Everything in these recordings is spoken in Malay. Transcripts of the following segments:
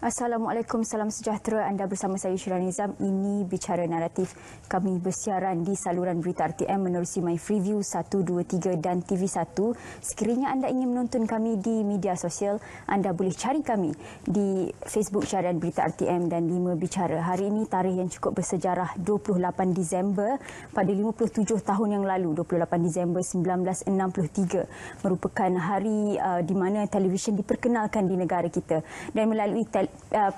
Assalamualaikum, salam sejahtera. Anda bersama saya Syirah Nizam. Ini Bicara Naratif. Kami bersiaran di saluran berita RTM menerusi My Freeview 1, 2, 3 dan TV1. Sekiranya anda ingin menonton kami di media sosial, anda boleh cari kami di Facebook Siaran Berita RTM dan 5 Bicara. Hari ini tarikh yang cukup bersejarah, 28 Disember pada 57 tahun yang lalu, 28 Disember 1963 merupakan hari di mana televisyen diperkenalkan di negara kita, dan melalui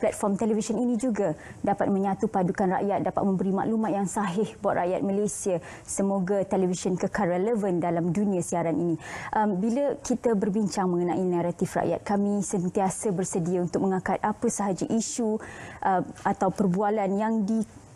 platform televisyen ini juga dapat menyatu padukan rakyat, dapat memberi maklumat yang sahih buat rakyat Malaysia. Semoga televisyen kekal relevan dalam dunia siaran ini. Bila kita berbincang mengenai naratif rakyat, kami sentiasa bersedia untuk mengangkat apa sahaja isu atau perbualan yang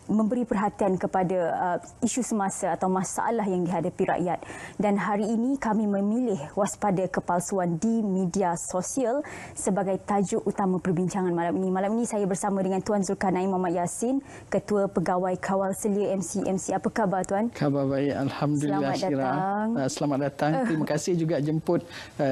memberi perhatian kepada isu semasa atau masalah yang dihadapi rakyat. Dan hari ini kami memilih waspada kepalsuan di media sosial sebagai tajuk utama perbincangan malam ini. Malam ini saya bersama dengan Tuan Zulkarnain Mohamed Yassin, Ketua Pegawai Kawal Selia MC. Apa khabar Tuan? Khabar baik, Alhamdulillah. Selamat datang. Selamat datang. Terima kasih juga jemput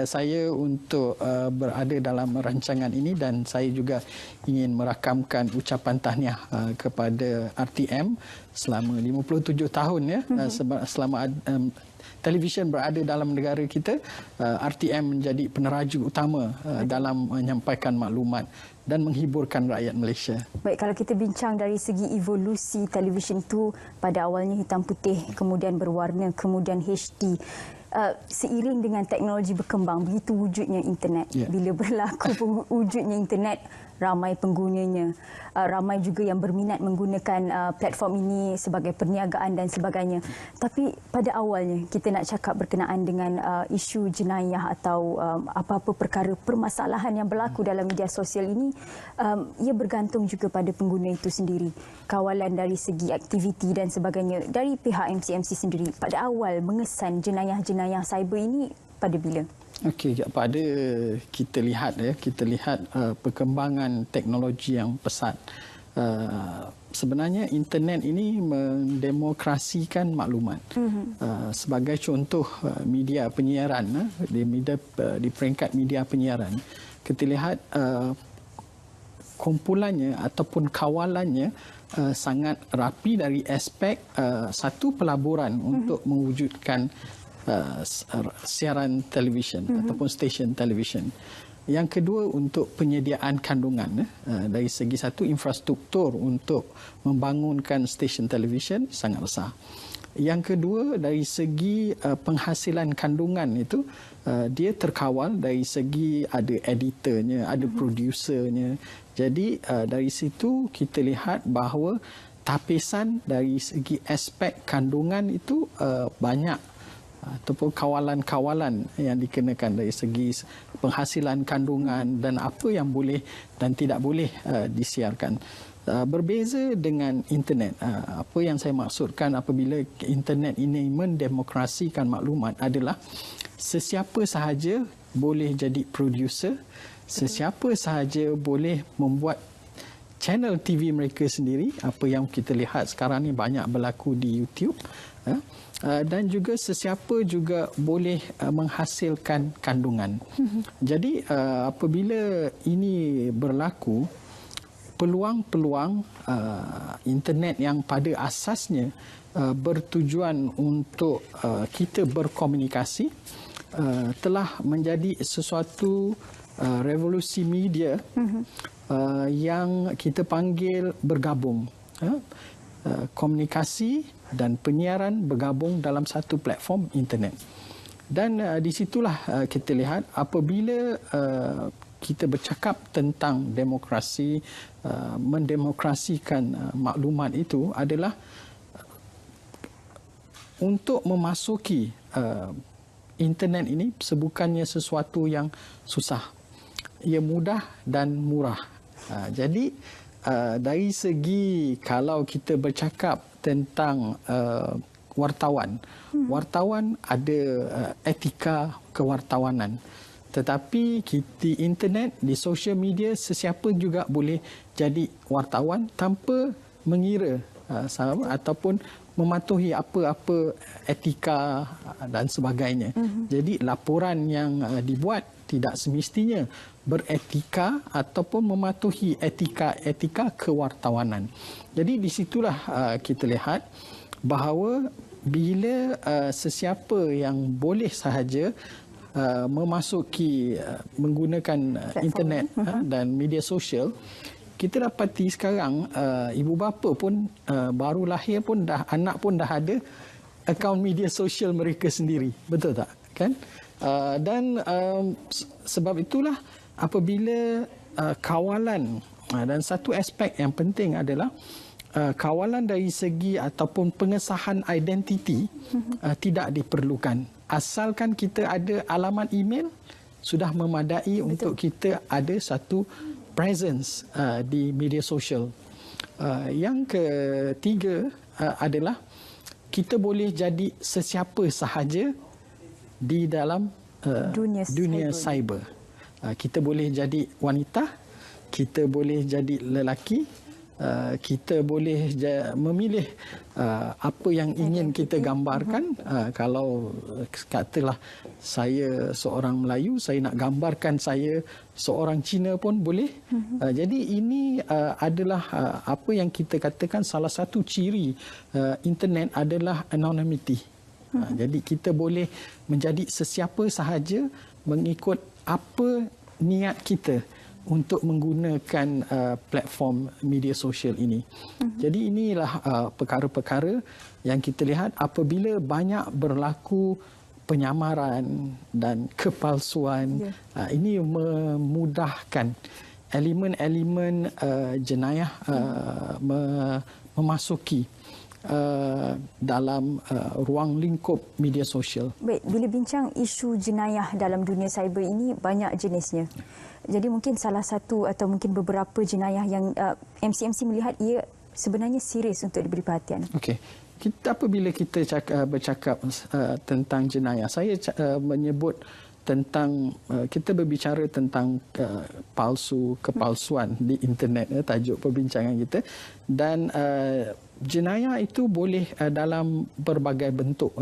saya untuk berada dalam rancangan ini, dan saya juga ingin merakamkan ucapan tahniah kepada RTM selama 57 tahun ya. Selama televisyen berada dalam negara kita, RTM menjadi peneraju utama dalam menyampaikan maklumat dan menghiburkan rakyat Malaysia. Baik, kalau kita bincang dari segi evolusi televisyen itu, pada awalnya hitam putih, kemudian berwarna, kemudian HD. Seiring dengan teknologi berkembang, begitu wujudnya internet. Bila berlaku wujudnya internet, ramai penggunanya, ramai juga yang berminat menggunakan platform ini sebagai perniagaan dan sebagainya. Tapi pada awalnya kita nak cakap berkenaan dengan isu jenayah atau apa-apa perkara permasalahan yang berlaku dalam media sosial ini, ia bergantung juga pada pengguna itu sendiri. Kawalan dari segi aktiviti dan sebagainya dari pihak MC sendiri pada awal mengesan jenayah-jenayah cyber ini pada bila? Okey, pada kita lihat perkembangan teknologi yang pesat. Sebenarnya internet ini mendemokrasikan maklumat. Sebagai contoh media penyiaran, di peringkat media penyiaran, kita lihat kumpulannya ataupun kawalannya sangat rapi dari aspek satu, pelaburan untuk mewujudkan siaran televisyen ataupun stesen televisyen. Yang kedua, untuk penyediaan kandungan. Dari segi satu, infrastruktur untuk membangunkan stesen televisyen sangat besar. Yang kedua, dari segi penghasilan kandungan itu, dia terkawal dari segi ada editornya, ada produsernya. Jadi dari situ kita lihat bahawa tapisan dari segi aspek kandungan itu banyak, ataupun kawalan-kawalan yang dikenakan dari segi penghasilan kandungan dan apa yang boleh dan tidak boleh disiarkan. Berbeza dengan internet. Apa yang saya maksudkan apabila internet ini mendemokrasikan maklumat adalah sesiapa sahaja boleh jadi producer, sesiapa sahaja boleh membuat channel TV mereka sendiri. Apa yang kita lihat sekarang ni banyak berlaku di YouTube. Dan juga sesiapa juga boleh menghasilkan kandungan. Jadi apabila ini berlaku, peluang-peluang internet yang pada asasnya bertujuan untuk kita berkomunikasi telah menjadi sesuatu revolusi media yang kita panggil bergabung. Komunikasi dan penyiaran bergabung dalam satu platform internet. Dan di situlah kita lihat apabila kita bercakap tentang demokrasi, mendemokrasikan maklumat itu adalah untuk memasuki internet ini sebukannya sesuatu yang susah. Ia mudah dan murah. Jadi dari segi kalau kita bercakap tentang wartawan, wartawan ada etika kewartawanan. Tetapi di internet, di social media, sesiapa juga boleh jadi wartawan tanpa mengira ataupun mematuhi apa-apa etika dan sebagainya. Jadi laporan yang dibuat tidak semestinya beretika ataupun mematuhi etika kewartawanan. Jadi di situlah kita lihat bahawa bila sesiapa yang boleh sahaja memasuki menggunakan internet dan media sosial, kita dapati sekarang ibu bapa pun baru lahir pun anak pun dah ada akaun media sosial mereka sendiri, betul tak kan? Dan sebab itulah apabila kawalan, dan satu aspek yang penting adalah kawalan dari segi ataupun pengesahan identiti tidak diperlukan, asalkan kita ada alamat email sudah memadai. Betul. Untuk kita ada satu presence di media sosial. Yang ketiga adalah kita boleh jadi sesiapa sahaja di dalam dunia cyber. Kita boleh jadi wanita, kita boleh jadi lelaki, kita boleh memilih apa yang ingin kita gambarkan. Kalau katalah saya seorang Melayu, saya nak gambarkan saya seorang Cina pun boleh. Jadi ini adalah apa yang kita katakan salah satu ciri internet adalah anonymity. Jadi kita boleh menjadi sesiapa sahaja mengikut apa niat kita untuk menggunakan platform media sosial ini. Jadi inilah perkara-perkara yang kita lihat apabila banyak berlaku penyamaran dan kepalsuan. Ini memudahkan elemen-elemen jenayah memasuki dalam ruang lingkup media sosial. Baik, bila bincang isu jenayah dalam dunia cyber ini banyak jenisnya. Jadi mungkin salah satu atau mungkin beberapa jenayah yang MCMC melihat ia sebenarnya serius untuk diberi perhatian. Okey. Apabila kita bercakap tentang jenayah, saya menyebut tentang kita berbicara tentang kepalsuan di internet, tajuk perbincangan kita, dan jenayah itu boleh dalam berbagai bentuk.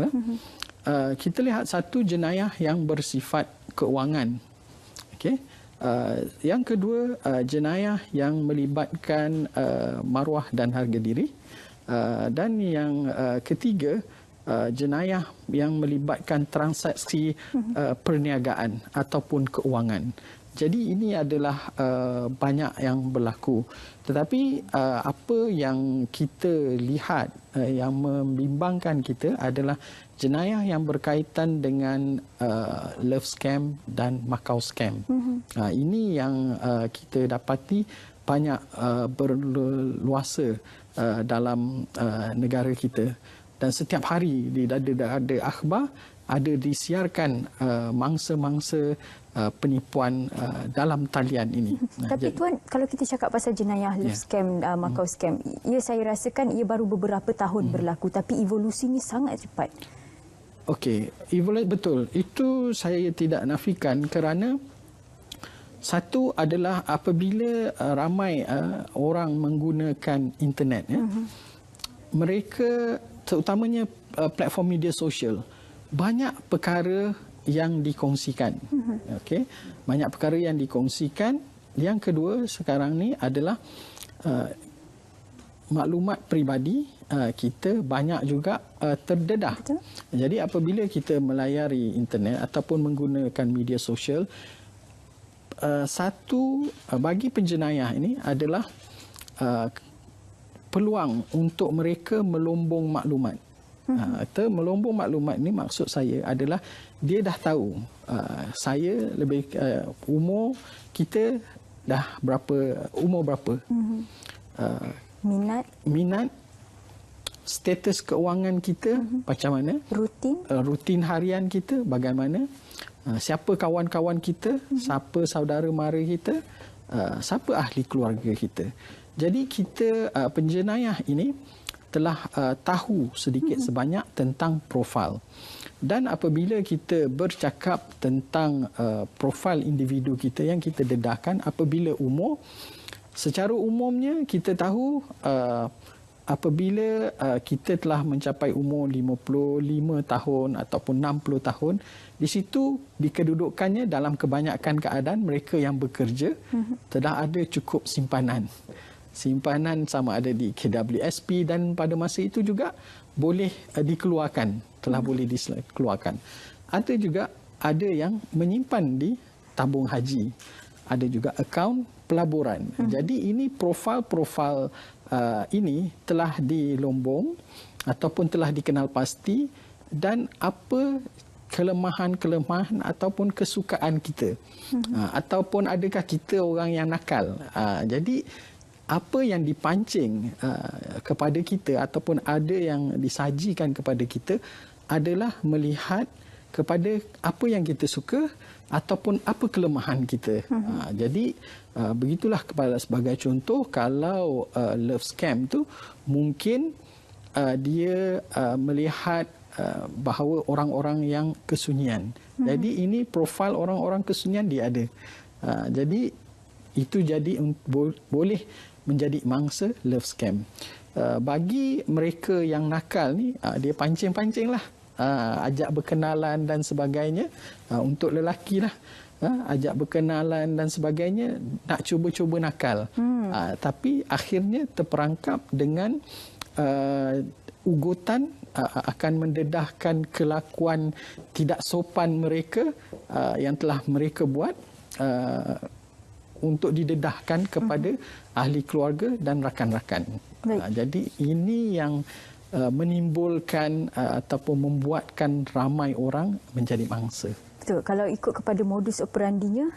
Kita lihat satu jenayah yang bersifat keuangan. Okey. Yang kedua, jenayah yang melibatkan maruah dan harga diri. Dan yang ketiga, jenayah yang melibatkan transaksi perniagaan ataupun keuangan. Jadi ini adalah banyak yang berlaku. Tetapi apa yang kita lihat yang membimbangkan kita adalah jenayah yang berkaitan dengan love scam dan Macau scam. Ini yang kita dapati banyak berluasa dalam negara kita. Dan setiap hari ada akhbar, ada disiarkan mangsa-mangsa penipuan dalam talian ini. Tapi Tuan, kalau kita cakap pasal jenayah love scam, Macau scam, saya rasakan ia baru beberapa tahun berlaku, tapi evolusinya sangat cepat. Okey, betul. Itu saya tidak nafikan kerana satu adalah apabila ramai orang menggunakan internet, mereka terutamanya platform media sosial, banyak perkara yang dikongsikan. Okey, banyak perkara yang dikongsikan. Yang kedua sekarang ni adalah maklumat peribadi kita banyak juga terdedah. Betul. Jadi apabila kita melayari internet ataupun menggunakan media sosial, satu bagi penjenayah ini adalah peluang untuk mereka melombong maklumat. Atau melombong maklumat ini maksud saya adalah dia dah tahu saya lebih umur kita dah berapa, umur berapa, minat, status keuangan kita macam mana, rutin harian kita bagaimana, siapa kawan-kawan kita, siapa saudara mara kita, siapa ahli keluarga kita. Jadi kita penjenayah ini telah tahu sedikit sebanyak tentang profil. Dan apabila kita bercakap tentang profil individu kita yang kita dedahkan apabila umur, secara umumnya kita tahu apabila kita telah mencapai umur 55 tahun ataupun 60 tahun, di situ dikedudukannya dalam kebanyakan keadaan mereka yang bekerja telah ada cukup simpanan. Simpanan sama ada di KWSP dan pada masa itu juga boleh dikeluarkan, telah boleh dikeluarkan. Ada juga ada yang menyimpan di tabung haji. Ada juga akaun pelaburan. Jadi ini profil-profil ini telah dilombong ataupun telah dikenal pasti dan apa kelemahan-kelemahan ataupun kesukaan kita. Ataupun adakah kita orang yang nakal. Jadi apa yang dipancing kepada kita ataupun ada yang disajikan kepada kita adalah melihat kepada apa yang kita suka ataupun apa kelemahan kita. Jadi begitulah sebagai contoh, kalau love scam tu mungkin dia melihat bahawa orang-orang yang kesunyian. Jadi ini profil orang-orang kesunyian dia ada. Jadi itu jadi boleh menjadi mangsa love scam. Bagi mereka yang nakal ni, dia pancing-pancing lah. Ajak berkenalan dan sebagainya. Untuk lelaki lah, ajak berkenalan dan sebagainya, nak cuba-cuba nakal. Tapi akhirnya terperangkap dengan ugutan akan mendedahkan kelakuan tidak sopan mereka yang telah mereka buat untuk didedahkan kepada ahli keluarga dan rakan-rakan. Jadi ini yang menimbulkan ataupun membuatkan ramai orang menjadi mangsa. Betul. Kalau ikut kepada modus operandinya,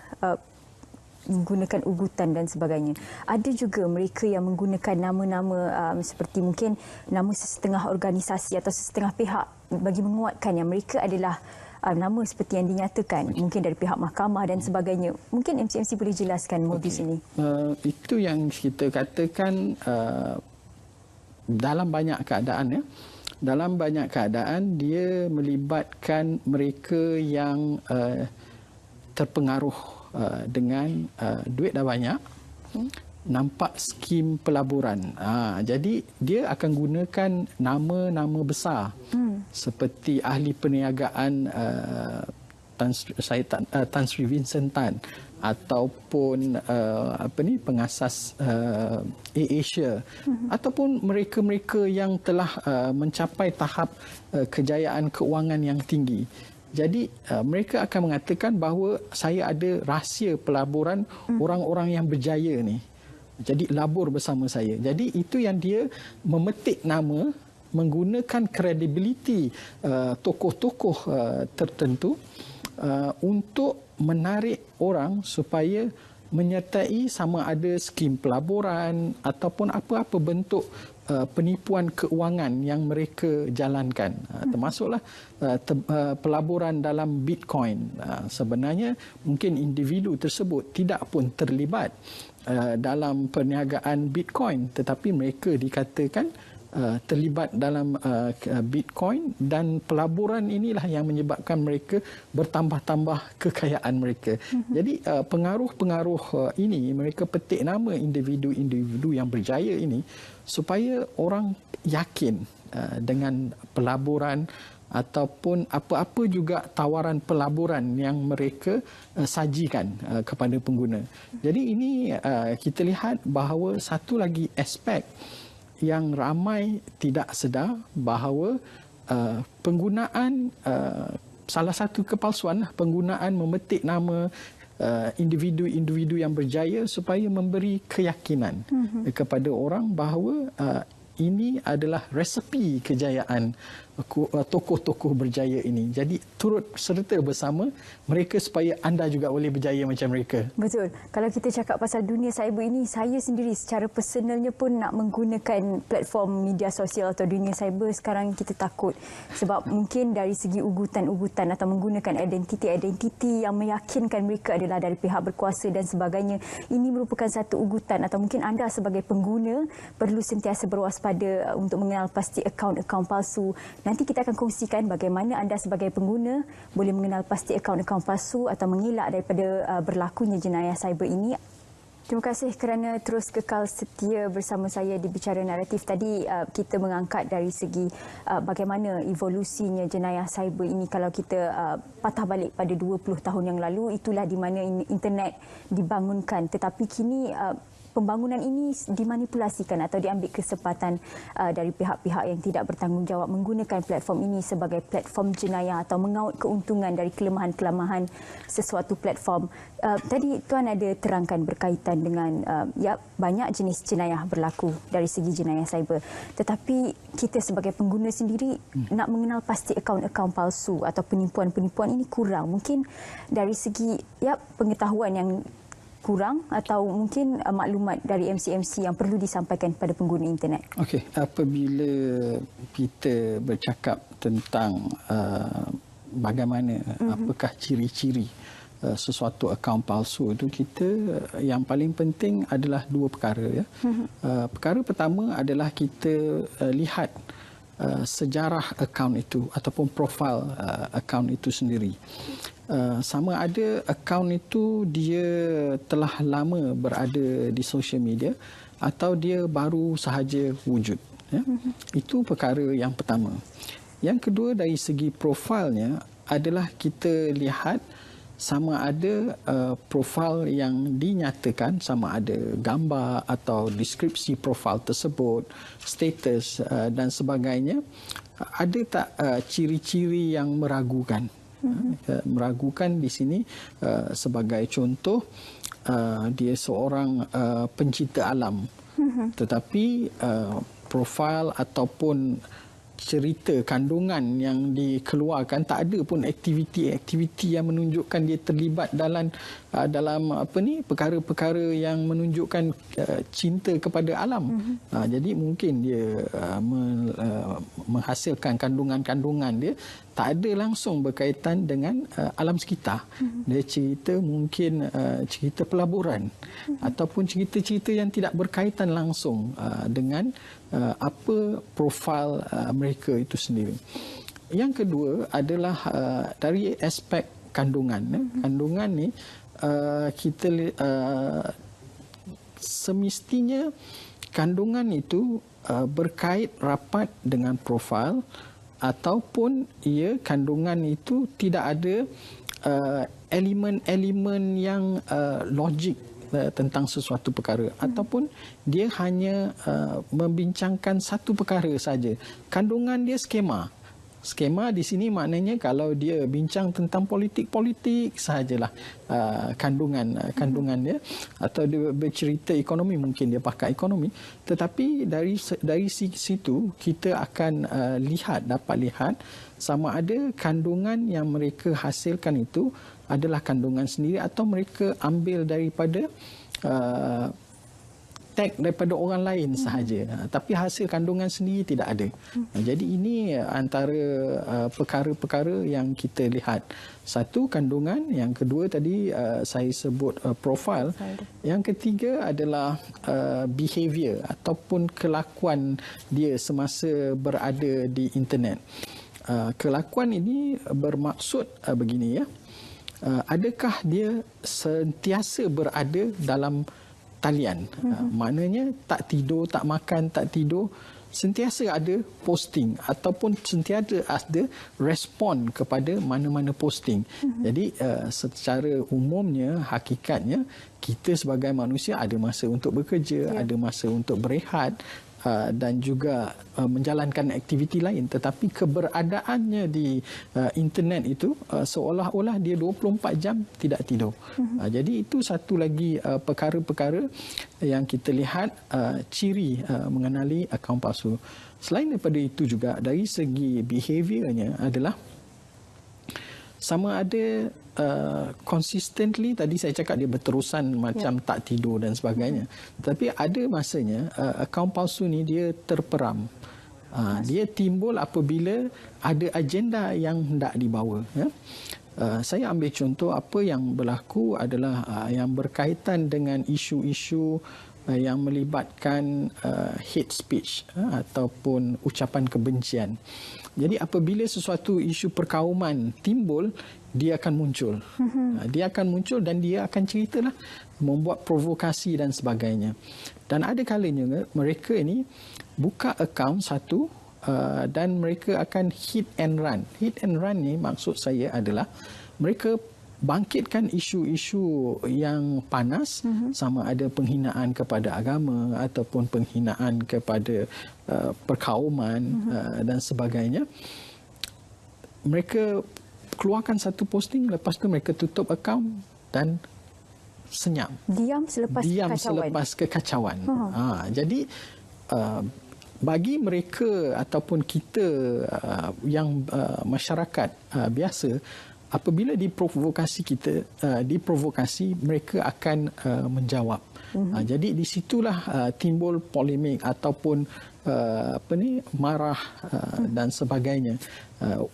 menggunakan ugutan dan sebagainya. Ada juga mereka yang menggunakan nama-nama seperti mungkin nama sesetengah organisasi atau sesetengah pihak bagi menguatkan yang mereka adalah nama seperti yang dinyatakan, mungkin dari pihak mahkamah dan sebagainya. Mungkin MC boleh jelaskan modus ini. Itu yang kita katakan dalam banyak keadaan, ya. Dalam banyak keadaan dia melibatkan mereka yang terpengaruh dengan duit dah banyak, nampak skim pelaburan. Jadi dia akan gunakan nama-nama besar seperti ahli perniagaan Tan Sri Vincent Tan ataupun pengasas AirAsia ataupun mereka-mereka yang telah mencapai tahap kejayaan keuangan yang tinggi. Jadi mereka akan mengatakan bahawa saya ada rahsia pelaburan orang-orang yang berjaya ni. Jadi labur bersama saya. Jadi itu yang dia memetik nama menggunakan kredibiliti tokoh-tokoh tertentu untuk menarik orang supaya menyertai sama ada skim pelaburan ataupun apa-apa bentuk penipuan keuangan yang mereka jalankan. Termasuklah pelaburan dalam Bitcoin. Sebenarnya mungkin individu tersebut tidak pun terlibat dalam perniagaan Bitcoin, tetapi mereka dikatakan terlibat dalam Bitcoin dan pelaburan inilah yang menyebabkan mereka bertambah-tambah kekayaan mereka. Jadi pengaruh-pengaruh ini mereka petik nama individu-individu yang berjaya ini supaya orang yakin dengan pelaburan ataupun apa-apa juga tawaran pelaburan yang mereka sajikan kepada pengguna. Jadi ini kita lihat bahawa satu lagi aspek yang ramai tidak sedar bahawa penggunaan salah satu kepalsuan, penggunaan memetik nama individu-individu yang berjaya supaya memberi keyakinan kepada orang bahawa ini adalah resepi kejayaan tokoh-tokoh berjaya ini. Jadi turut serta bersama mereka supaya anda juga boleh berjaya macam mereka. Betul. Kalau kita cakap pasal dunia cyber ini, saya sendiri secara personalnya pun nak menggunakan platform media sosial atau dunia cyber sekarang kita takut. Sebab mungkin dari segi ugutan-ugutan atau menggunakan identiti-identiti yang meyakinkan mereka adalah dari pihak berkuasa dan sebagainya. Ini merupakan satu ugutan atau mungkin anda sebagai pengguna perlu sentiasa berwaspada untuk mengenal pasti akaun-akaun palsu. Nanti kita akan kongsikan bagaimana anda sebagai pengguna boleh mengenal pasti akaun-akaun palsu atau mengelak daripada berlakunya jenayah cyber ini. Terima kasih kerana terus kekal setia bersama saya di Bicara Naratif. Tadi kita mengangkat dari segi bagaimana evolusinya jenayah cyber ini. Kalau kita patah balik pada 20 tahun yang lalu, itulah di mana internet dibangunkan. Tetapi kini pembangunan ini dimanipulasikan atau diambil kesempatan dari pihak-pihak yang tidak bertanggungjawab menggunakan platform ini sebagai platform jenayah atau mengaut keuntungan dari kelemahan-kelemahan sesuatu platform. Tadi Tuan ada terangkan berkaitan dengan banyak jenis jenayah berlaku dari segi jenayah cyber. Tetapi kita sebagai pengguna sendiri nak mengenal pasti akaun-akaun palsu atau penipuan-penipuan ini kurang. Mungkin dari segi pengetahuan yang kurang atau mungkin maklumat dari MC-MC yang perlu disampaikan kepada pengguna internet. Okey, apabila kita bercakap tentang bagaimana apakah ciri-ciri sesuatu akaun palsu itu, kita yang paling penting adalah dua perkara ya. Perkara pertama adalah kita lihat sejarah akaun itu ataupun profil akaun itu sendiri. Sama ada akaun itu dia telah lama berada di social media atau dia baru sahaja wujud. Ya? Itu perkara yang pertama. Yang kedua, dari segi profilnya adalah kita lihat sama ada profil yang dinyatakan, sama ada gambar atau deskripsi profil tersebut, status dan sebagainya, ada tak ciri-ciri yang meragukan. Meragukan di sini sebagai contoh, dia seorang pencinta alam, tetapi profil ataupun cerita kandungan yang dikeluarkan tak ada pun aktiviti yang menunjukkan dia terlibat dalam perkara-perkara yang menunjukkan cinta kepada alam. Jadi mungkin dia menghasilkan kandungan-kandungan dia tak ada langsung berkaitan dengan alam sekitar. Dia cerita mungkin cerita pelaburan ataupun cerita-cerita yang tidak berkaitan langsung dengan apa profil mereka itu sendiri. Yang kedua adalah dari aspek kandungan. Kandungan ni kita semestinya kandungan itu berkait rapat dengan profil, ataupun kandungan itu tidak ada elemen-elemen yang logik tentang sesuatu perkara, ataupun dia hanya membincangkan satu perkara saja. Kandungan dia skema. Skema di sini maknanya kalau dia bincang tentang politik sahajalah kandungan dia, atau dia bercerita ekonomi mungkin dia pakai ekonomi. Tetapi dari situ kita akan dapat lihat sama ada kandungan yang mereka hasilkan itu adalah kandungan sendiri atau mereka ambil daripada tag daripada orang lain sahaja, tapi hasil kandungan sendiri tidak ada. Jadi ini antara perkara-perkara yang kita lihat. Satu, kandungan. Yang kedua tadi saya sebut profil. Yang ketiga adalah behavior ataupun kelakuan dia semasa berada di internet. Kelakuan ini bermaksud begini ya. Adakah dia sentiasa berada dalam talian? Maknanya tak tidur, tak makan, tak tidur, sentiasa ada posting ataupun sentiasa ada respon kepada mana-mana posting. Jadi secara umumnya, hakikatnya kita sebagai manusia ada masa untuk bekerja, ada masa untuk berehat dan juga menjalankan aktiviti lain, tetapi keberadaannya di internet itu seolah-olah dia 24 jam tidak tidur. Jadi itu satu lagi perkara-perkara yang kita lihat ciri mengenali akaun palsu. Selain daripada itu juga dari segi behaviornya adalah sama ada consistently, tadi saya cakap dia berterusan macam tak tidur dan sebagainya. Tapi ada masanya akaun palsu ni dia terperam. Dia timbul apabila ada agenda yang hendak dibawa. Ya. Saya ambil contoh apa yang berlaku adalah yang berkaitan dengan isu-isu yang melibatkan hate speech ataupun ucapan kebencian. Jadi apabila sesuatu isu perkauman timbul, dia akan muncul. Dia akan muncul dan dia akan ceritalah, membuat provokasi dan sebagainya. Dan ada kalanya mereka ini buka akaun satu dan mereka akan hit and run. Hit and run ni maksud saya adalah mereka bangkitkan isu-isu yang panas, sama ada penghinaan kepada agama ataupun penghinaan kepada perkauman dan sebagainya. Mereka keluarkan satu posting, lepas tu mereka tutup akaun dan senyap. Diam selepas kekacauan. Jadi bagi mereka ataupun kita yang masyarakat biasa, apabila diprovokasi, mereka akan menjawab. Jadi di situlah timbul polemik ataupun marah dan sebagainya.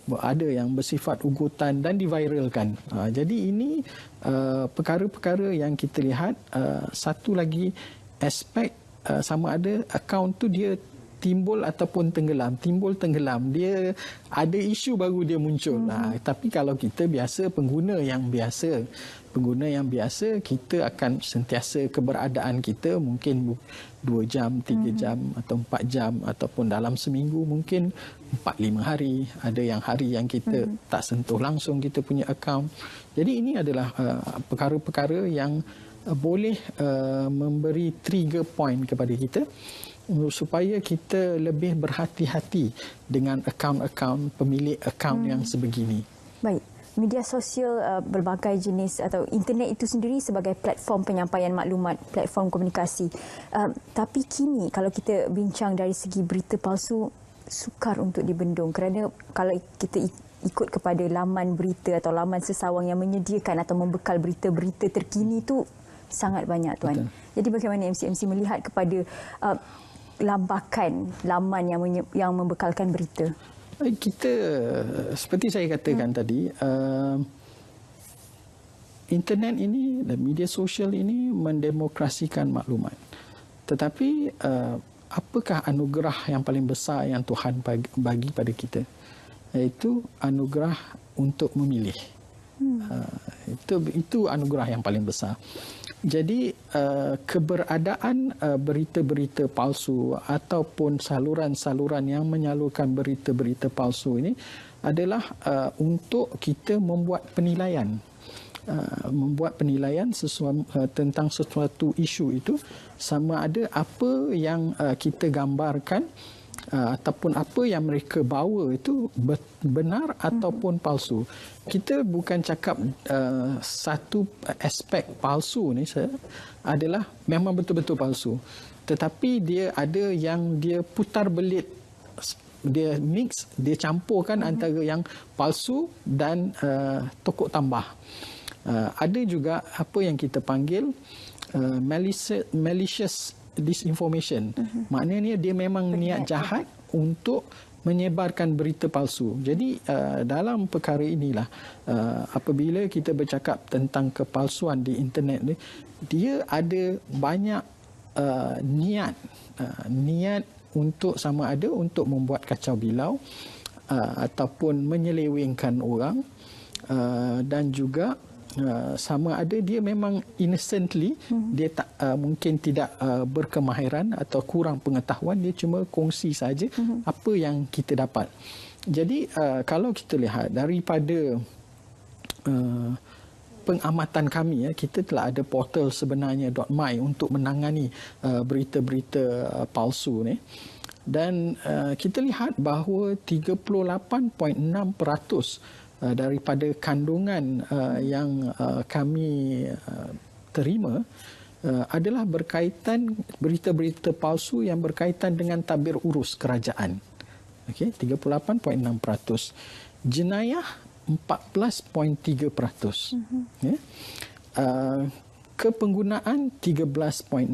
Ada yang bersifat ugutan dan diviralkan. Jadi ini perkara-perkara yang kita lihat. Satu lagi aspek, sama ada akaun tu dia timbul ataupun tenggelam. Timbul tenggelam. Dia ada isu baru dia muncul. Tapi kalau kita biasa, pengguna yang biasa, kita akan sentiasa keberadaan kita mungkin 2 jam, 3 jam atau 4 jam, ataupun dalam seminggu mungkin 4-5 hari. Ada yang hari yang kita tak sentuh langsung kita punya akaun. Jadi ini adalah perkara-perkara yang boleh memberi trigger point kepada kita supaya kita lebih berhati-hati dengan akaun-akaun, pemilik akaun yang sebegini. Baik. Media sosial berbagai jenis atau internet itu sendiri sebagai platform penyampaian maklumat, platform komunikasi. Tapi kini kalau kita bincang dari segi berita palsu, sukar untuk dibendung, kerana kalau kita ikut kepada laman berita atau laman sesawang yang menyediakan atau membekal berita-berita terkini itu sangat banyak, Tuan. Betul. Jadi bagaimana MCMC melihat kepada lambakan laman yang membekalkan berita? Kita, seperti saya katakan tadi, internet ini dan media sosial ini mendemokrasikan maklumat. Tetapi apakah anugerah yang paling besar yang Tuhan bagi pada kita? Iaitu anugerah untuk memilih. Itu anugerah yang paling besar. Jadi keberadaan berita-berita palsu ataupun saluran-saluran yang menyalurkan berita-berita palsu ini adalah untuk kita membuat penilaian. Tentang sesuatu isu itu, sama ada apa yang kita gambarkan ataupun apa yang mereka bawa itu benar ataupun palsu. Kita bukan cakap satu aspek palsu ni adalah memang betul-betul palsu. Tetapi dia ada yang dia putar belit, dia mix, dia campurkan antara yang palsu dan tokok tambah. Ada juga apa yang kita panggil malicious disinformation. Maknanya dia memang niat jahat untuk menyebarkan berita palsu. Jadi dalam perkara inilah apabila kita bercakap tentang kepalsuan di internet ni, dia ada banyak niat untuk sama ada untuk membuat kacau bilau ataupun menyelewengkan orang, dan juga sama ada dia memang innocently, dia tak mungkin tidak berkemahiran atau kurang pengetahuan, dia cuma kongsi saja apa yang kita dapat. Jadi kalau kita lihat daripada pengamatan kami, kita telah ada portal sebenarnya .my untuk menangani berita-berita palsu ni, dan kita lihat bahawa 38.6% daripada kandungan yang kami terima adalah berkaitan berita-berita palsu yang berkaitan dengan tabir urus kerajaan. Okey, 38.6%. Jenayah 14.3%. Okay. Kepenggunaan 13.6%,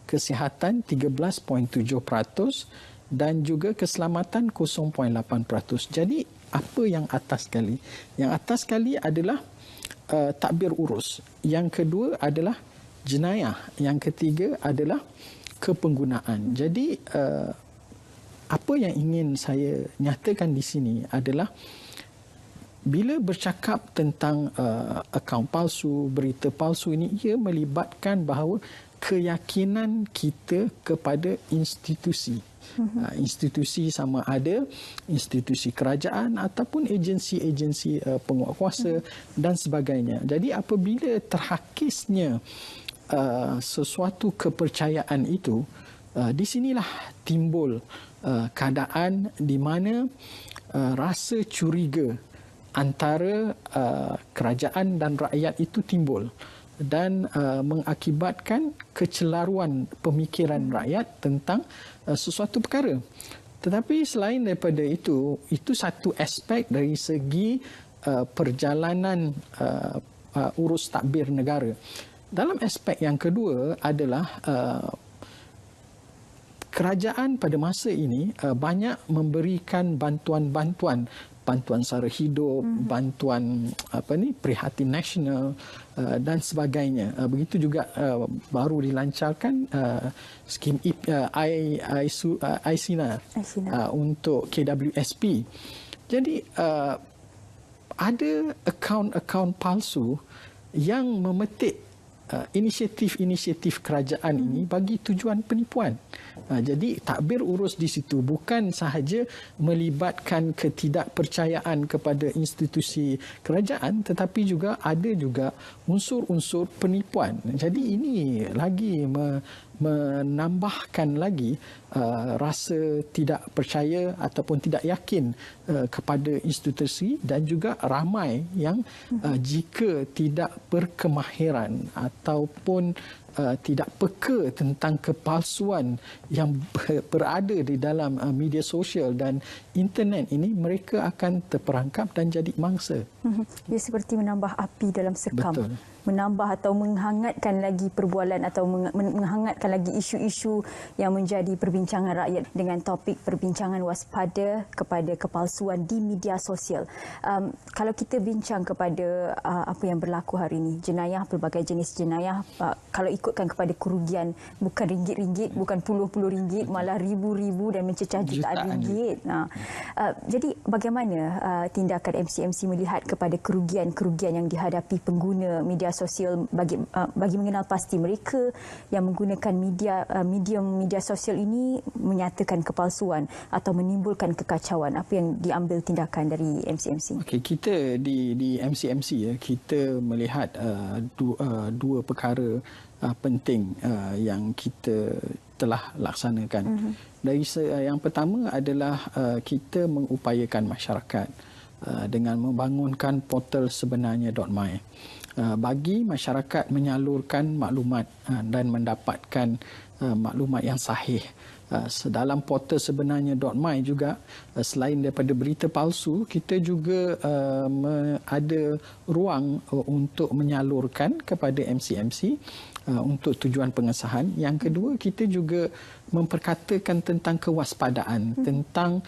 kesihatan 13.7% dan juga keselamatan 0.8%. Jadi apa yang atas sekali? Yang atas sekali adalah takbir urus. Yang kedua adalah jenayah. Yang ketiga adalah kepenggunaan. Jadi apa yang ingin saya nyatakan di sini adalah bila bercakap tentang akaun palsu, berita palsu ini, ia melibatkan bahawa keyakinan kita kepada institusi. Institusi sama ada institusi kerajaan ataupun agensi-agensi penguatkuasa dan sebagainya. Jadi apabila terhakisnya sesuatu kepercayaan itu, di sinilah timbul keadaan di mana rasa curiga antara kerajaan dan rakyat itu timbul dan mengakibatkan kecelaruan pemikiran rakyat tentang sesuatu perkara. Tetapi selain daripada itu satu aspek dari segi perjalanan urus tadbir negara. Dalam aspek yang kedua adalah kerajaan pada masa ini banyak memberikan bantuan sara hidup, bantuan prihatin nasional dan sebagainya. Begitu juga baru dilancarkan skim iSINA untuk KWSP. Jadi ada akaun-akaun palsu yang memetik inisiatif-inisiatif kerajaan ini bagi tujuan penipuan. Jadi takbir urus di situ bukan sahaja melibatkan ketidakpercayaan kepada institusi kerajaan, tetapi juga ada juga unsur-unsur penipuan. Jadi ini lagi menambahkan lagi rasa tidak percaya ataupun tidak yakin kepada institusi, dan juga ramai yang jika tidak berkemahiran ataupun tidak peka tentang kepalsuan yang berada di dalam media sosial dan internet ini, mereka akan terperangkap dan jadi mangsa. Ia seperti menambah api dalam sekam. Betul. Menambah atau menghangatkan lagi perbualan atau menghangatkan lagi isu-isu yang menjadi perbincangan rakyat dengan topik perbincangan waspada kepada kepalsuan di media sosial. Kalau kita bincang kepada apa yang berlaku hari ini, jenayah, pelbagai jenis jenayah, kalau ikutkan kepada kerugian bukan ringgit-ringgit, bukan puluh-puluh ringgit, malah ribu-ribu dan mencecah jutaan ringgit. Jadi bagaimana tindakan MCMC melihat kepada kerugian-kerugian yang dihadapi pengguna media sosial bagi mengenal pasti mereka yang menggunakan medium media sosial ini menyatakan kepalsuan atau menimbulkan kekacauan? Apa yang diambil tindakan dari MCMC? Okey, kita di MCMC kita melihat dua perkara penting yang kita telah laksanakan. Dari yang pertama adalah kita mengupayakan masyarakat dengan membangunkan portal sebenarnya.my bagi masyarakat menyalurkan maklumat dan mendapatkan maklumat yang sahih. Dalam portal sebenarnya.my juga, selain daripada berita palsu, kita juga ada ruang untuk menyalurkan kepada MCMC untuk tujuan pengesahan. Yang kedua, kita juga memperkatakan tentang kewaspadaan, tentang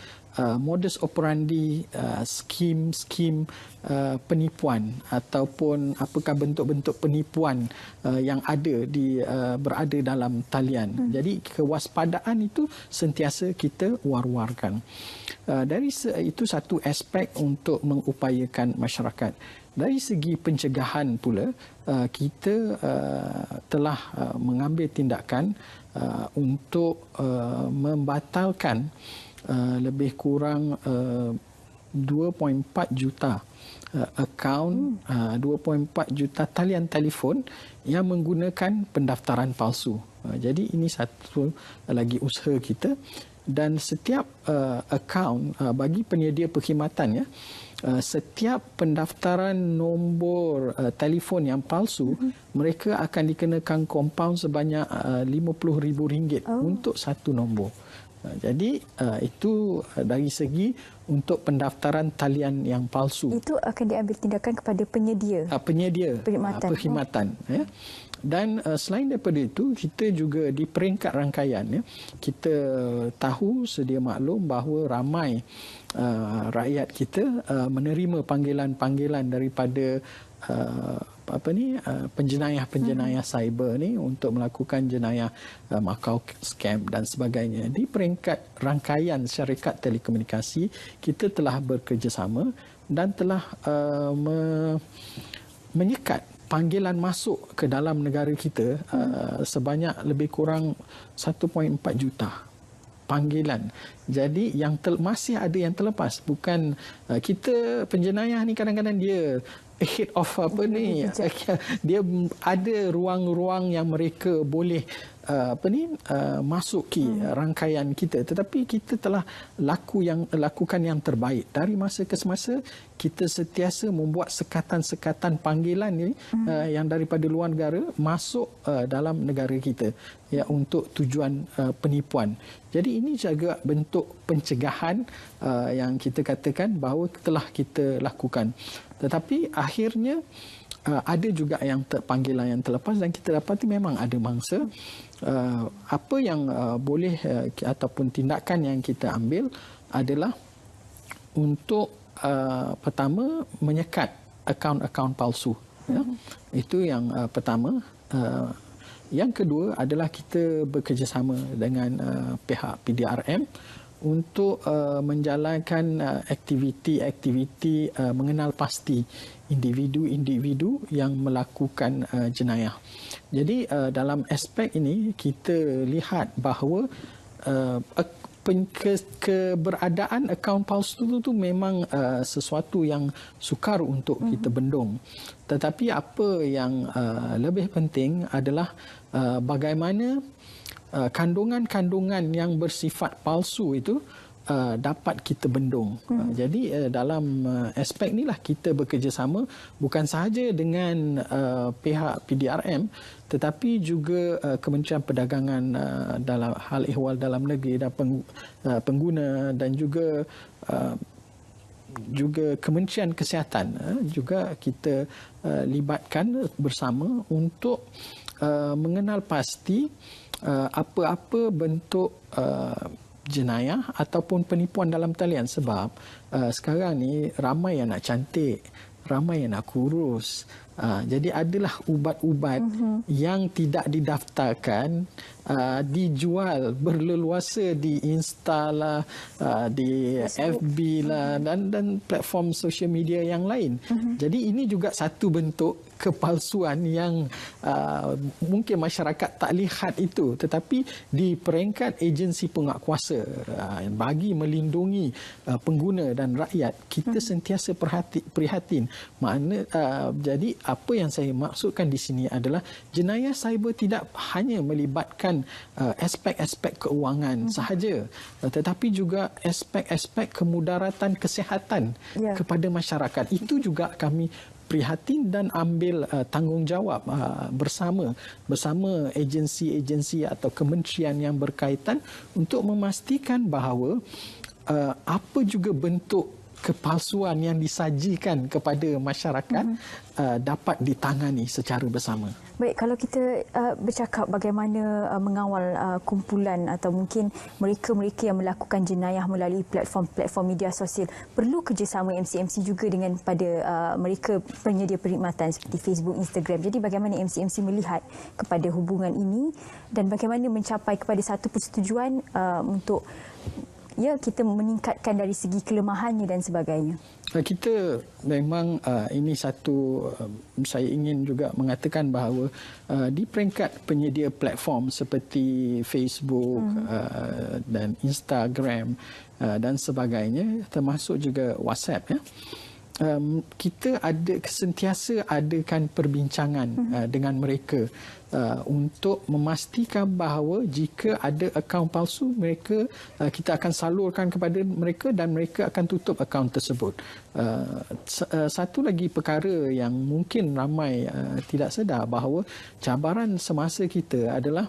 modus operandi skim penipuan ataupun apakah bentuk-bentuk penipuan yang ada berada dalam talian. Jadi kewaspadaan itu sentiasa kita war-warkan. Dari itu satu aspek untuk mengupayakan masyarakat. Dari segi pencegahan pula, kita telah mengambil tindakan untuk membatalkan lebih kurang 2.4 juta akaun, 2.4 juta talian telefon yang menggunakan pendaftaran palsu. Jadi ini satu lagi usaha kita, dan setiap akaun bagi penyedia perkhidmatan, ya, setiap pendaftaran nombor telefon yang palsu, mereka akan dikenakan kompaun sebanyak RM50,000 untuk satu nombor. Jadi itu dari segi untuk pendaftaran talian yang palsu. Itu akan diambil tindakan kepada penyedia perkhidmatan. Ya. Dan selain daripada itu, kita juga di peringkat rangkaian, ya, kita tahu sedia maklum bahawa ramai rakyat kita menerima panggilan-panggilan daripada penjenayah cyber ni untuk melakukan jenayah makau, scam dan sebagainya. Di peringkat rangkaian syarikat telekomunikasi, kita telah bekerjasama dan telah menyekat panggilan masuk ke dalam negara kita sebanyak lebih kurang 1.4 juta panggilan. Jadi yang masih ada yang terlepas. Bukan kita penjenayah ni kadang-kadang dia ahead of dia ada ruang-ruang yang mereka boleh masuki rangkaian kita, tetapi kita telah lakukan yang terbaik. Dari masa ke semasa kita sentiasa membuat sekatan-sekatan panggilan ni yang daripada luar negara masuk dalam negara kita ya, untuk tujuan penipuan. Jadi ini juga bentuk pencegahan yang kita katakan bahawa telah kita lakukan. Tetapi akhirnya ada juga panggilan yang terlepas dan kita dapati memang ada mangsa. Apa yang boleh ataupun tindakan yang kita ambil adalah untuk pertama menyekat akaun-akaun palsu. Ya. Itu yang pertama. Yang kedua adalah kita bekerjasama dengan pihak PDRM untuk menjalankan aktiviti-aktiviti mengenal pasti individu-individu yang melakukan jenayah. Jadi dalam aspek ini kita lihat bahawa keberadaan akaun palsu itu memang sesuatu yang sukar untuk kita bendung. Tetapi apa yang lebih penting adalah bagaimana kandungan-kandungan yang bersifat palsu itu dapat kita bendung. Jadi dalam aspek inilah kita bekerjasama bukan sahaja dengan pihak PDRM tetapi juga Kementerian Perdagangan dalam hal ehwal dalam negeri dan pengguna dan juga Kementerian Kesihatan juga kita libatkan bersama untuk mengenal pasti apa-apa bentuk jenayah ataupun penipuan dalam talian, sebab sekarang ni ramai yang nak cantik, ramai yang nak kurus. Jadi adalah ubat-ubat yang tidak didaftarkan dijual berleluasa di Insta lah, di FB lah dan platform social media yang lain. Jadi ini juga satu bentuk kepalsuan yang mungkin masyarakat tak lihat itu, tetapi di peringkat agensi penguatkuasa bagi melindungi pengguna dan rakyat, kita sentiasa prihatin. Jadi apa yang saya maksudkan di sini adalah jenayah cyber tidak hanya melibatkan aspek-aspek keuangan sahaja, tetapi juga aspek-aspek kemudaratan kesihatan kepada masyarakat. Itu juga kami prihatin dan ambil tanggungjawab bersama agensi-agensi atau kementerian yang berkaitan untuk memastikan bahawa apa juga bentuk kepalsuan yang disajikan kepada masyarakat dapat ditangani secara bersama. Baik, kalau kita bercakap bagaimana mengawal kumpulan atau mungkin mereka-mereka yang melakukan jenayah melalui platform-platform media sosial, perlu kerjasama MCMC juga dengan pada mereka penyedia perkhidmatan seperti Facebook, Instagram. Jadi bagaimana MCMC melihat kepada hubungan ini dan bagaimana mencapai kepada satu persetujuan untuk kita meningkatkan dari segi kelemahannya dan sebagainya. Kita memang ini satu saya ingin juga mengatakan bahawa di peringkat penyedia platform seperti Facebook dan Instagram dan sebagainya, termasuk juga WhatsApp, kita sentiasa adakan perbincangan dengan mereka untuk memastikan bahawa jika ada akaun palsu, kita akan salurkan kepada mereka dan mereka akan tutup akaun tersebut. Satu lagi perkara yang mungkin ramai tidak sedar bahawa cabaran semasa kita adalah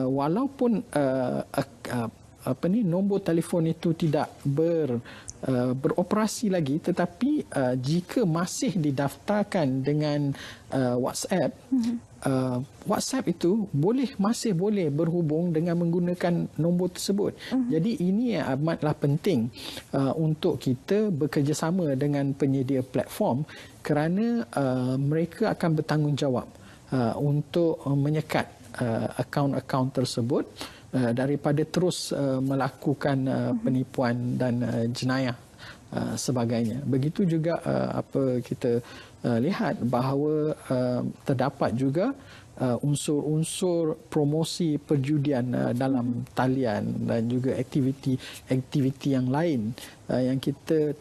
walaupun nombor telefon itu tidak beroperasi lagi, tetapi jika masih didaftarkan dengan WhatsApp, WhatsApp itu masih boleh berhubung dengan menggunakan nombor tersebut. Jadi ini amatlah penting untuk kita bekerjasama dengan penyedia platform, kerana mereka akan bertanggungjawab untuk menyekat akaun-akaun tersebut daripada terus melakukan penipuan dan jenayah sebagainya. Begitu juga apa kita lihat bahawa terdapat juga unsur-unsur promosi perjudian dalam talian dan juga aktiviti yang lain yang kita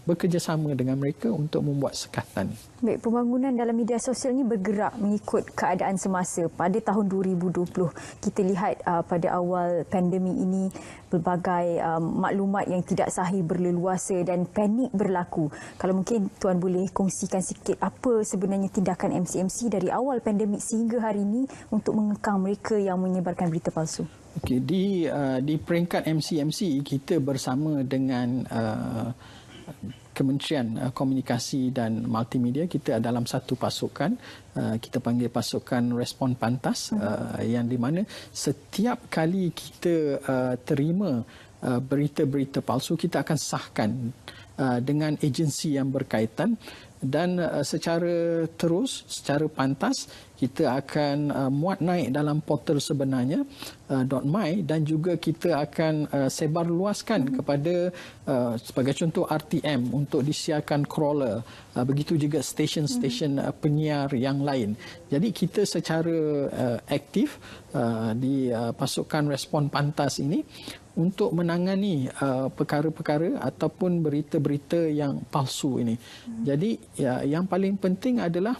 bekerjasama dengan mereka untuk membuat sekatan. Baik, pembangunan dalam media sosial ini bergerak mengikut keadaan semasa. Pada tahun 2020, kita lihat pada awal pandemik ini pelbagai maklumat yang tidak sahih berleluasa dan panik berlaku. Kalau mungkin Tuan boleh kongsikan sikit apa sebenarnya tindakan MCMC dari awal pandemik sehingga hari ini untuk mengekang mereka yang menyebarkan berita palsu. Okey, di peringkat MCMC kita bersama dengan Kementerian Komunikasi dan Multimedia, kita dalam satu pasukan, kita panggil pasukan respon pantas, yang di mana setiap kali kita terima berita-berita palsu, kita akan sahkan dengan agensi yang berkaitan, dan secara pantas kita akan muat naik dalam portal sebenarnya .my, dan juga kita akan sebar luaskan kepada sebagai contoh RTM untuk disiarkan crawler, begitu juga stesen-stesen penyiar yang lain. Jadi kita secara aktif di pasukan respon pantas ini untuk menangani perkara-perkara ataupun berita-berita yang palsu ini. Jadi yang paling penting adalah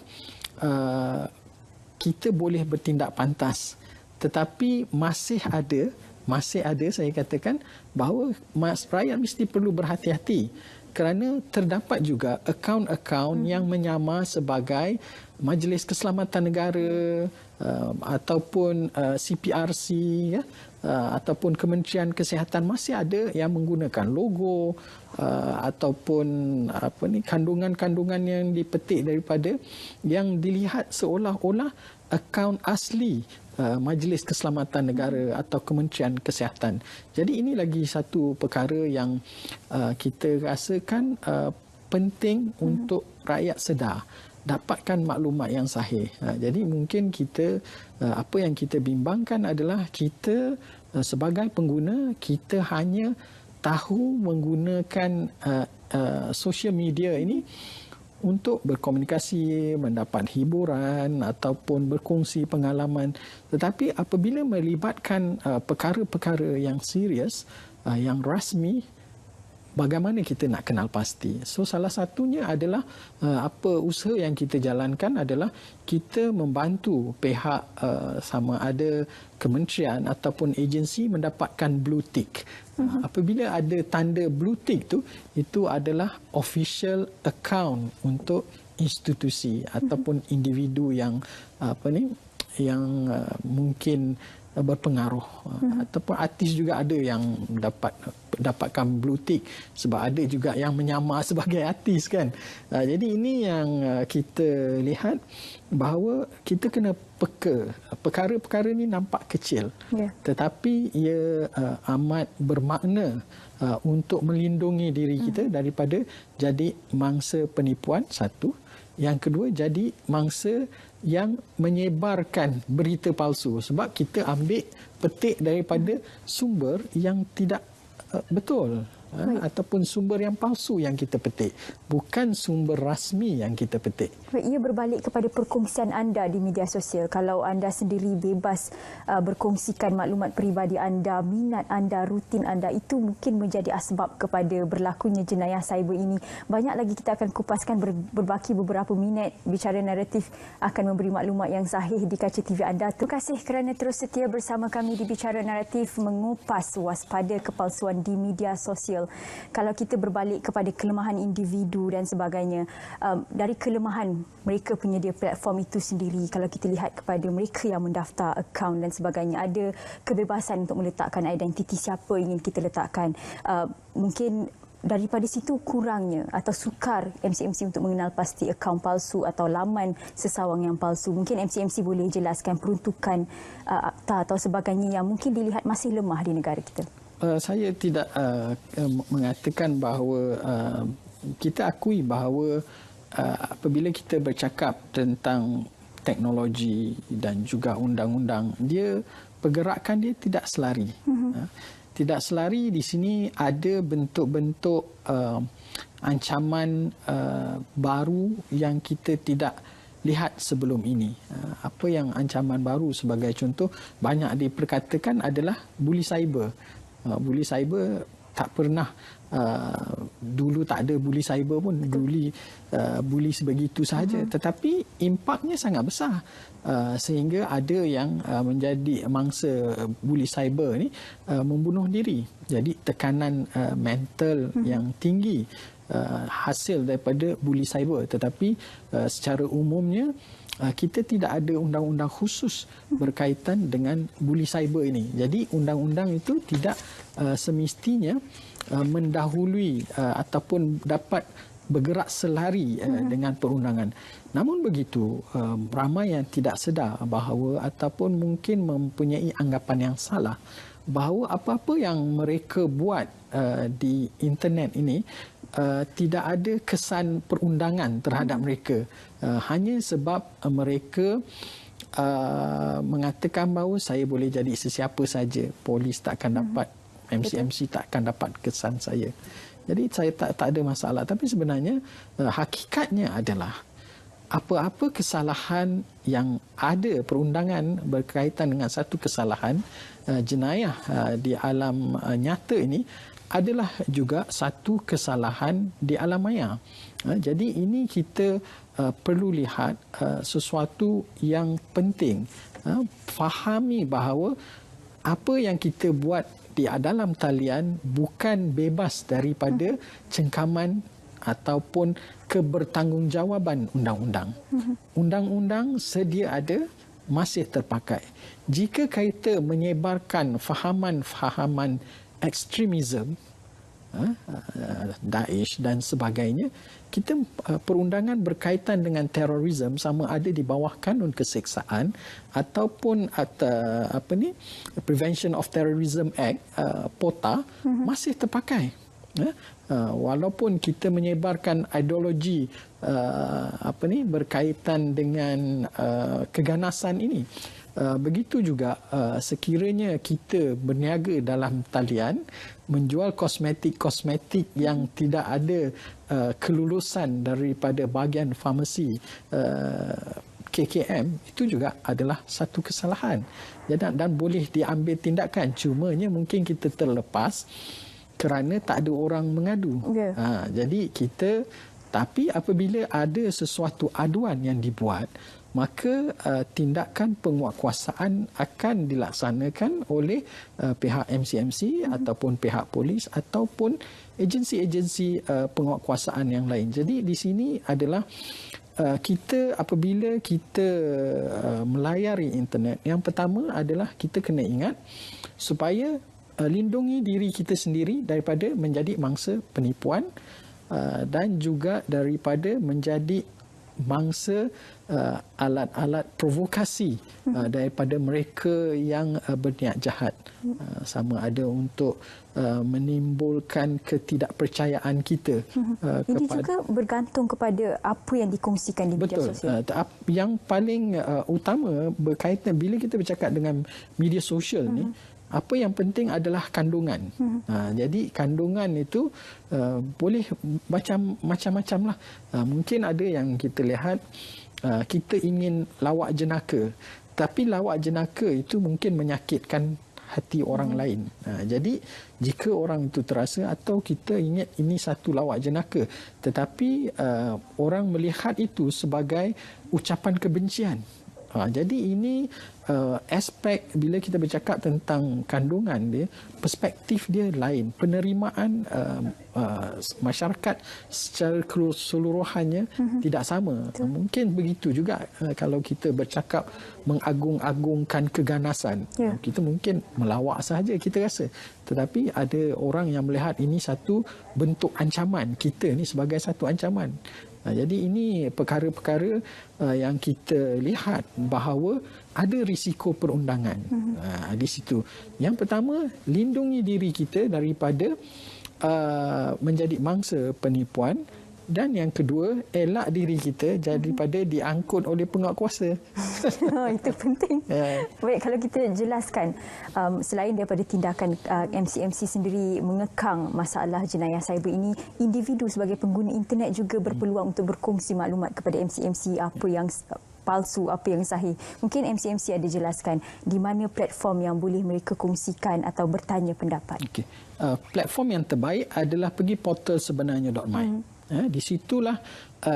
kita boleh bertindak pantas, tetapi masih ada saya katakan bahawa rakyat mesti perlu berhati-hati, kerana terdapat juga akaun-akaun yang menyamar sebagai Majlis Keselamatan Negara ataupun CPRC ataupun Kementerian Kesihatan. Masih ada yang menggunakan logo ataupun kandungan-kandungan yang dipetik daripada yang dilihat seolah-olah akaun asli Majlis Keselamatan Negara atau Kementerian Kesihatan. Jadi ini lagi satu perkara yang kita rasakan penting untuk rakyat sedar, dapatkan maklumat yang sahih. Jadi mungkin kita apa yang kita bimbangkan adalah kita sebagai pengguna, kita hanya tahu menggunakan social media ini untuk berkomunikasi, mendapat hiburan ataupun berkongsi pengalaman. Tetapi apabila melibatkan perkara-perkara yang serius, yang rasmi, bagaimana kita nak kenal pasti? So salah satunya adalah apa usaha yang kita jalankan adalah kita membantu pihak sama ada kementerian ataupun agensi mendapatkan blue tick. Apabila ada tanda blue tick itu adalah official account untuk institusi ataupun individu yang mungkin berpengaruh, ataupun artis juga ada yang dapatkan blue tick sebab ada juga yang menyamar sebagai artis kan. Jadi ini yang kita lihat bahawa kita kena peka. Perkara-perkara ini nampak kecil, tetapi ia amat bermakna untuk melindungi diri kita daripada jadi mangsa penipuan, satu. Yang kedua, jadi mangsa yang menyebarkan berita palsu, sebab kita ambil petik daripada sumber yang tidak betul, ataupun sumber yang palsu yang kita petik, bukan sumber rasmi yang kita petik. Ia berbalik kepada perkongsian anda di media sosial. Kalau anda sendiri bebas berkongsikan maklumat peribadi anda, minat anda, rutin anda, itu mungkin menjadi asbab kepada berlakunya jenayah cyber ini. Banyak lagi kita akan kupaskan berbaki beberapa minit. Bicara Naratif akan memberi maklumat yang sahih di kaca TV anda. Terima kasih kerana terus setia bersama kami di Bicara Naratif, mengupas waspada kepalsuan di media sosial. sosial. Kalau kita berbalik kepada kelemahan individu dan sebagainya, dari kelemahan mereka penyedia platform itu sendiri, kalau kita lihat kepada mereka yang mendaftar akaun dan sebagainya, ada kebebasan untuk meletakkan identiti siapa ingin kita letakkan. Mungkin daripada situ kurangnya atau sukar MCMC untuk mengenal pasti akaun palsu atau laman sesawang yang palsu. Mungkin MCMC boleh jelaskan peruntukan akta atau sebagainya yang mungkin dilihat masih lemah di negara kita. Saya tidak mengatakan bahawa kita akui bahawa apabila kita bercakap tentang teknologi dan juga undang-undang, pergerakan dia tidak selari. Tidak selari di sini ada bentuk-bentuk ancaman baru yang kita tidak lihat sebelum ini. Apa yang ancaman baru sebagai contoh banyak diperkatakan adalah bully cyber. Bully cyber tak pernah dulu tak ada bully cyber pun, bully sebegitu sahaja, tetapi impaknya sangat besar. Sehingga ada yang menjadi mangsa bully cyber ni membunuh diri. Jadi tekanan mental yang tinggi hasil daripada bully cyber. Tetapi secara umumnya kita tidak ada undang-undang khusus berkaitan dengan bully cyber ini. Jadi undang-undang itu tidak semestinya mendahului ataupun dapat bergerak selari dengan perundangan. Namun begitu, ramai yang tidak sedar bahawa ataupun mungkin mempunyai anggapan yang salah bahawa apa-apa yang mereka buat di internet ini tidak ada kesan perundangan terhadap mereka. Hanya sebab mereka mengatakan bahawa saya boleh jadi sesiapa saja, polis tak akan dapat, MCMC tak akan dapat kesan saya. Jadi saya tak ada masalah. Tapi sebenarnya hakikatnya adalah apa-apa kesalahan yang ada perundangan berkaitan dengan satu kesalahan jenayah di alam nyata ini adalah juga satu kesalahan di alam maya. Jadi ini kita perlu lihat sesuatu yang penting. Fahami bahawa apa yang kita buat di dalam talian bukan bebas daripada cengkaman ataupun kebertanggungjawaban undang-undang. Undang-undang sedia ada, masih terpakai. Jika kita menyebarkan fahaman-fahaman ekstremisme, Daesh dan sebagainya, kita perundangan berkaitan dengan terorisme sama ada di bawah kanun keseksaan ataupun Prevention of Terrorism Act, POTA, masih terpakai. Walaupun kita menyebarkan ideologi berkaitan dengan keganasan ini, begitu juga sekiranya kita berniaga dalam talian menjual kosmetik yang tidak ada kelulusan daripada bahagian farmasi KKM, itu juga adalah satu kesalahan dan boleh diambil tindakan. Cumanya mungkin kita terlepas kerana tak ada orang mengadu. Jadi tapi apabila ada sesuatu aduan yang dibuat, maka tindakan penguatkuasaan akan dilaksanakan oleh pihak MCMC ataupun pihak polis ataupun agensi-agensi penguatkuasaan yang lain. Jadi di sini adalah kita apabila kita melayari internet, yang pertama adalah kita kena ingat supaya lindungi diri kita sendiri daripada menjadi mangsa penipuan dan juga daripada menjadi mangsa alat-alat provokasi daripada mereka yang berniat jahat, sama ada untuk menimbulkan ketidakpercayaan kita. Ini juga bergantung kepada apa yang dikongsikan di media sosial. Yang paling utama berkaitan bila kita bercakap dengan media sosial ni, apa yang penting adalah kandungan. Jadi kandungan itu boleh macam-macam lah. Mungkin ada yang kita lihat kita ingin lawak jenaka, tapi lawak jenaka itu mungkin menyakitkan hati orang lain. Jadi jika orang itu terasa atau kita ingat ini satu lawak jenaka, tetapi orang melihat itu sebagai ucapan kebencian, Jadi ini aspek bila kita bercakap tentang kandungan dia, perspektif dia lain. Penerimaan masyarakat secara keseluruhannya tidak sama. Mungkin begitu juga kalau kita bercakap mengagung-agungkan keganasan. Kita mungkin melawak sahaja kita rasa. Tetapi ada orang yang melihat ini satu bentuk ancaman. Kita ni sebagai satu ancaman. Jadi ini perkara-perkara yang kita lihat bahawa ada risiko perundangan di situ. Yang pertama, lindungi diri kita daripada menjadi mangsa penipuan. Dan yang kedua, elak diri kita daripada diangkut oleh penguatkuasa. Itu penting. Baik, kalau kita jelaskan, selain daripada tindakan MCMC sendiri mengekang masalah jenayah cyber ini, individu sebagai pengguna internet juga berpeluang untuk berkongsi maklumat kepada MCMC apa yang palsu, apa yang sahih. Mungkin MCMC ada jelaskan di mana platform yang boleh mereka kongsikan atau bertanya pendapat. Okay. Platform yang terbaik adalah pergi portal sebenarnya.my. Di situlah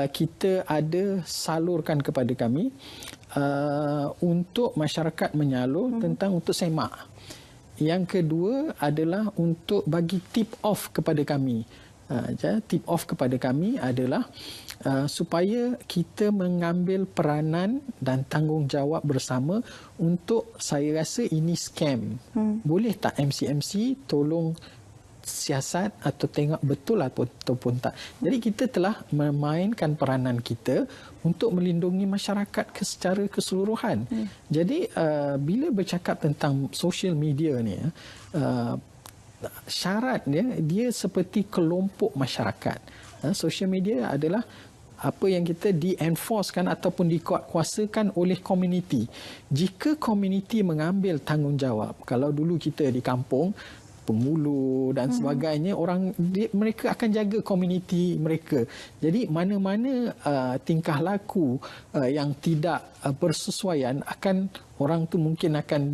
kita ada salurkan kepada kami untuk masyarakat menyalur tentang untuk semak. Yang kedua adalah untuk bagi tip off kepada kami. Tip off kepada kami adalah supaya kita mengambil peranan dan tanggungjawab bersama untuk, saya rasa ini scam. Boleh tak MCMC tolong siasat atau tengok betul ataupun tak. Jadi kita telah memainkan peranan kita untuk melindungi masyarakat secara keseluruhan. Jadi bila bercakap tentang social media ni, syaratnya dia seperti kelompok masyarakat. Social media adalah apa yang kita di-enforcekan ataupun dikuatkuasakan oleh komuniti. Jika komuniti mengambil tanggungjawab, kalau dulu kita di kampung, penghulu dan sebagainya, mereka akan jaga komuniti mereka. Jadi mana-mana tingkah laku yang tidak bersesuaian, orang tu mungkin akan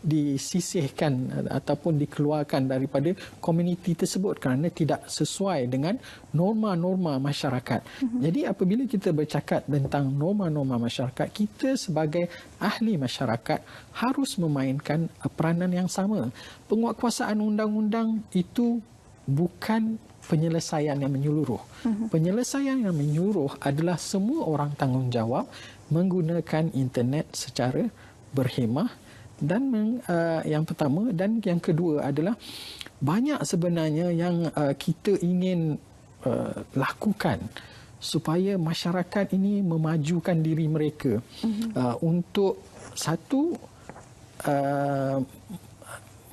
disisihkan ataupun dikeluarkan daripada komuniti tersebut kerana tidak sesuai dengan norma-norma masyarakat. Jadi apabila kita bercakap tentang norma-norma masyarakat, kita sebagai ahli masyarakat harus memainkan peranan yang sama. Penguatkuasaan undang-undang itu bukan penyelesaian yang menyeluruh. Penyelesaian yang menyeluruh adalah semua orang tanggungjawab menggunakan internet secara berhemah. Dan yang pertama dan yang kedua adalah banyak sebenarnya yang kita ingin lakukan supaya masyarakat ini memajukan diri mereka untuk satu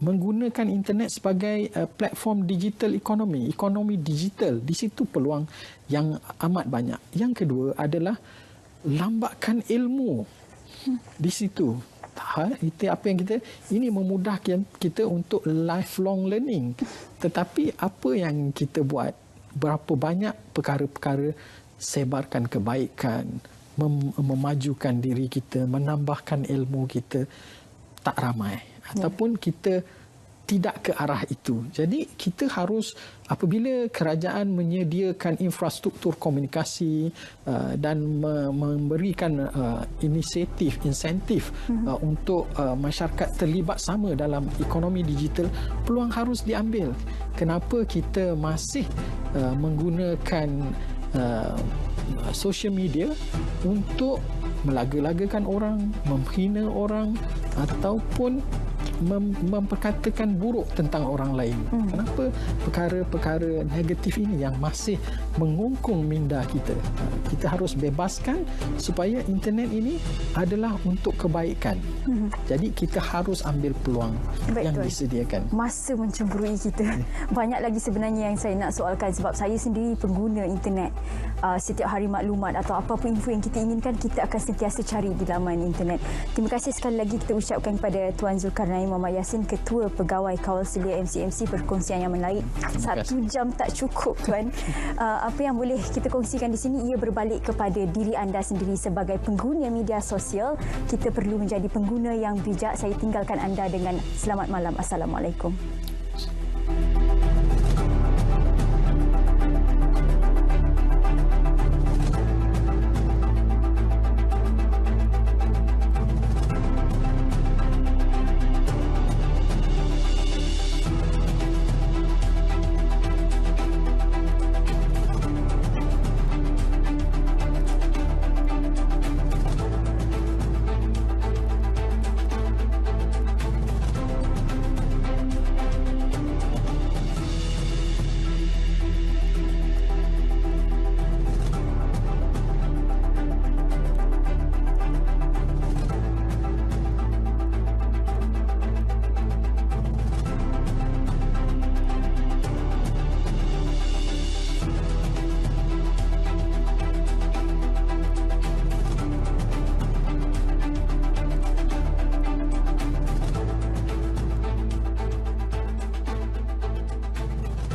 menggunakan internet sebagai platform digital ekonomi digital. Di situ peluang yang amat banyak. Yang kedua adalah lambatkan ilmu di situ. Itu apa yang ini memudahkan kita untuk lifelong learning. Tetapi apa yang kita buat, berapa banyak perkara-perkara sebarkan kebaikan, memajukan diri kita, menambahkan ilmu kita, tak ramai. Ataupun kita tidak ke arah itu. Jadi kita harus, apabila kerajaan menyediakan infrastruktur komunikasi dan memberikan insentif untuk masyarakat terlibat sama dalam ekonomi digital, peluang harus diambil. Kenapa kita masih menggunakan social media untuk melaga-lagakan orang, menghina orang ataupun memperkatakan buruk tentang orang lain. Kenapa perkara-perkara negatif ini yang masih mengungkung minda kita? Kita harus bebaskan supaya internet ini adalah untuk kebaikan. Jadi kita harus ambil peluang yang disediakan. Masa mencemburui kita. Banyak lagi sebenarnya yang saya nak soalkan sebab saya sendiri pengguna internet. Setiap hari maklumat atau apa-apa info yang kita inginkan, kita akan sentiasa cari di laman internet. Terima kasih sekali lagi kita ucapkan kepada Tuan Zulkarnain Muhammad Yassin, Ketua Pegawai Kawal Selia MCMC, perkongsian yang menarik. 1 jam tak cukup, Tuan. Apa yang boleh kita kongsikan di sini, ia berbalik kepada diri anda sendiri sebagai pengguna media sosial. Kita perlu menjadi pengguna yang bijak. Saya tinggalkan anda dengan selamat malam. Assalamualaikum.